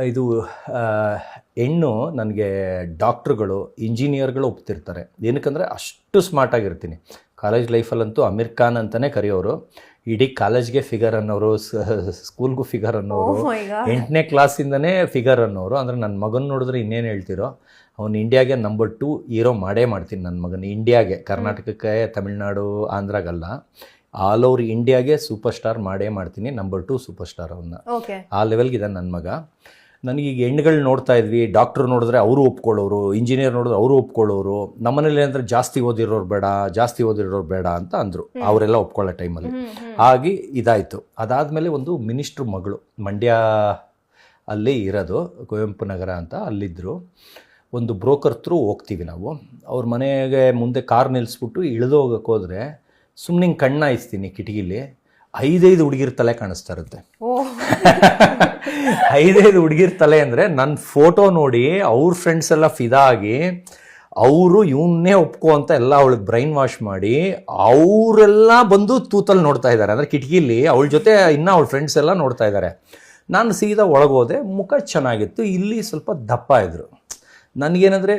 ಇದು ಆ, ಹೆಣ್ಣು ನನಗೆ ಡಾಕ್ಟ್ರುಗಳು ಇಂಜಿನಿಯರ್ಗಳು ಒಪ್ತಿರ್ತಾರೆ. ಏನಕ್ಕಂದರೆ ಅಷ್ಟು ಸ್ಮಾರ್ಟಾಗಿರ್ತೀನಿ. ಕಾಲೇಜ್ ಲೈಫಲ್ಲಂತೂ ಅಮೀರ್ ಖಾನ್ ಅಂತಲೇ ಕರೆಯೋರು. ಇಡೀ ಕಾಲೇಜ್ಗೆ ಫಿಗರ್ ಅನ್ನೋರು, ಸ್ಕೂಲ್ಗೂ ಫಿಗರ್ ಅನ್ನೋರು, 8ನೇ ಕ್ಲಾಸಿಂದನೇ ಫಿಗರ್ ಅನ್ನೋರು. ಅಂದರೆ ನನ್ನ ಮಗನ ನೋಡಿದ್ರೆ ಇನ್ನೇನು ಹೇಳ್ತಿರೋ, ಅವ್ನು ಇಂಡಿಯಾಗೆ ನಂಬರ್ 2 ಹೀರೋ ಮಾಡೇ ಮಾಡ್ತೀನಿ ನನ್ನ ಮಗನ. ಇಂಡಿಯಾಗೆ, ಕರ್ನಾಟಕಕ್ಕೆ, ತಮಿಳ್ನಾಡು, ಆಂಧ್ರಾಗಲ್ಲ, ಆಲ್ ಓವರ್ ಇಂಡಿಯಾಗೆ ಸೂಪರ್ ಸ್ಟಾರ್ ಮಾಡೇ ಮಾಡ್ತೀನಿ. ನಂಬರ್ 2 ಸೂಪರ್ ಸ್ಟಾರ್ ಅವನ್ನ. ಆ ಲೆವೆಲ್ಗೆ ಇದೆ ನನ್ನ ಮಗ. ನನಗೀಗ ಹೆಣ್ಣುಗಳು ನೋಡ್ತಾ ಇದ್ವಿ, ಡಾಕ್ಟ್ರು ನೋಡಿದ್ರೆ ಅವರು ಒಪ್ಕೊಳ್ಳೋರು, ಇಂಜಿನಿಯರ್ ನೋಡಿದ್ರೆ ಅವರು ಒಪ್ಕೊಳ್ಳೋರು. ನಮ್ಮನೇಲಿ ಅಂದರೆ ಜಾಸ್ತಿ ಓದಿರೋರು ಬೇಡ ಅಂತ ಅಂದರು. ಅವರೆಲ್ಲ ಒಪ್ಕೊಳ್ಳೋ ಟೈಮಲ್ಲಿ ಹಾಗೆ ಇದಾಯಿತು. ಅದಾದಮೇಲೆ ಒಂದು ಮಿನಿಸ್ಟ್ರ್ ಮಗಳು ಮಂಡ್ಯ ಅಲ್ಲಿ ಇರೋದು, ಕುವೆಂಪು ನಗರ ಅಂತ, ಅಲ್ಲಿದ್ದರು. ಒಂದು ಬ್ರೋಕರ್ ಥ್ರೂ ಹೋಗ್ತೀವಿ ನಾವು. ಅವ್ರ ಮನೆಗೆ ಮುಂದೆ ಕಾರ್ ನಿಲ್ಲಿಸ್ಬಿಟ್ಟು ಇಳಿದು ಹೋಗೋಕೆ ಹೋದರೆ ಸುಮ್ಮನೆ ಕಣ್ಣ ಹಾಯಿಸ್ತೀನಿ ಕಿಟಕಿಲಿ, 5 ಹುಡುಗಿರ ತಲೆ ಕಾಣಿಸ್ತಾ ಇರುತ್ತೆ. 5 ಹುಡುಗಿರ ತಲೆ ಅಂದರೆ ನನ್ನ ಫೋಟೋ ನೋಡಿ ಅವ್ರ ಫ್ರೆಂಡ್ಸ್ ಎಲ್ಲ ಫಿದಾ ಆಗಿ ಅವರು ಇವನ್ನೇ ಒಪ್ಕೋ ಅಂತ ಎಲ್ಲ ಅವಳಿಗೆ ಬ್ರೈನ್ ವಾಶ್ ಮಾಡಿ ಅವರೆಲ್ಲ ಬಂದು ತೂತಲ್ಲಿ ನೋಡ್ತಾ ಇದ್ದಾರೆ. ಅಂದರೆ ಕಿಟಕಿಲಿ ಅವಳ ಜೊತೆ ಇನ್ನೂ ಅವಳ ಫ್ರೆಂಡ್ಸ್ ಎಲ್ಲ ನೋಡ್ತಾ ಇದ್ದಾರೆ. ನಾನು ಸೀದಾ ಒಳಗೋದೆ. ಮುಖ ಚೆನ್ನಾಗಿತ್ತು, ಇಲ್ಲಿ ಸ್ವಲ್ಪ ದಪ್ಪ ಇದ್ದರು. ನನಗೇನಂದರೆ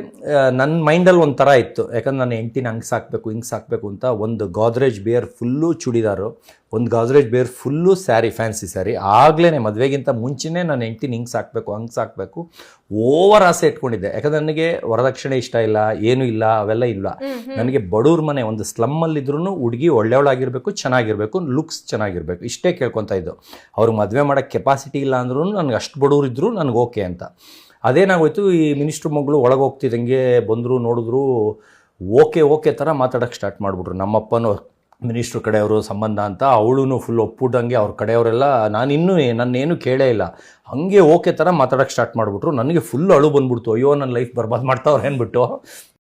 ನನ್ನ ಮೈಂಡಲ್ಲಿ ಒಂಥರ ಇತ್ತು, ಯಾಕಂದ್ರೆ ನಾನು ಹೆಂಡ್ತಿನ ಹಂಗೆ ಸಾಕಬೇಕು ಹಿಂಗೆ ಸಾಕಬೇಕು ಅಂತ. ಒಂದು ಗೋದ್ರೇಜ್ ಬೇರ್ ಫುಲ್ಲು ಚೂಡಿದಾರು, ಒಂದು ಗೋದ್ರೇಜ್ ಬೇರ್ ಫುಲ್ಲು ಸ್ಯಾರಿ, ಫ್ಯಾನ್ಸಿ ಸ್ಯಾರಿ. ಆಗಲೇ ಮದುವೆಗಿಂತ ಮುಂಚೆನೇ ನಾನು ಹೆಂಡ್ತಿನ ಹಿಂಗೆ ಸಾಕಬೇಕು ಹಂಗೆ ಸಾಕಬೇಕು ಓವರ್ ಆಸೆ ಇಟ್ಕೊಂಡಿದ್ದೆ. ಯಾಕಂದರೆ ನನಗೆ ವರದಕ್ಷಿಣೆ ಇಷ್ಟ ಇಲ್ಲ, ಏನೂ ಇಲ್ಲ, ಅವೆಲ್ಲ ಇಲ್ಲ. ನನಗೆ ಬಡವ್ರ ಮನೆ, ಒಂದು ಸ್ಲಮ್ಮಲ್ಲಿದ್ರೂ ಹುಡುಗಿ ಒಳ್ಳೆಯವಳಾಗಿರಬೇಕು, ಚೆನ್ನಾಗಿರಬೇಕು, ಲುಕ್ಸ್ ಚೆನ್ನಾಗಿರಬೇಕು, ಇಷ್ಟೇ ಕೇಳ್ಕೊತಾ ಇದ್ದು. ಅವ್ರಿಗೆ ಮದುವೆ ಮಾಡೋಕ್ಕೆ ಕೆಪಾಸಿಟಿ ಇಲ್ಲ ಅಂದ್ರೂ ನನಗೆ ಅಷ್ಟು ಬಡವರಿದ್ದರು ನನಗೆ ಓಕೆ ಅಂತ. ಅದೇನಾಗೋಯ್ತು, ಈ ಮಿನಿಸ್ಟ್ರ್ ಮಗಳು ಒಳಗೆ ಹೋಗ್ತಿದ್ದಂಗೆ ಬಂದರು, ನೋಡಿದ್ರು, ಓಕೆ ಥರ ಮಾತಾಡೋಕ್ಕೆ ಸ್ಟಾರ್ಟ್ ಮಾಡಿಬಿಟ್ರು. ನಮ್ಮಪ್ಪನೂ ಮಿನಿಸ್ಟ್ರ್ ಕಡೆಯವರು ಸಂಬಂಧ ಅಂತ, ಅವಳು ಫುಲ್ ಒಪ್ಪಿಟ್ಟಂಗೆ ಅವ್ರ ಕಡೆಯವರೆಲ್ಲ. ನನ್ನೇನು ಕೇಳೇ ಇಲ್ಲ, ಹಾಗೆ ಓಕೆ ಥರ ಮಾತಾಡೋಕ್ಕೆ ಸ್ಟಾರ್ಟ್ ಮಾಡಿಬಿಟ್ರು. ನನಗೆ ಫುಲ್ ಅಳು ಬಂದ್ಬಿಡ್ತು. ಅಯ್ಯೋ ನನ್ನ ಲೈಫ್ ಬರ್ಬಾದ್ ಮಾಡ್ತಾವ್ರು ಅಂದ್ಬಿಟ್ಟು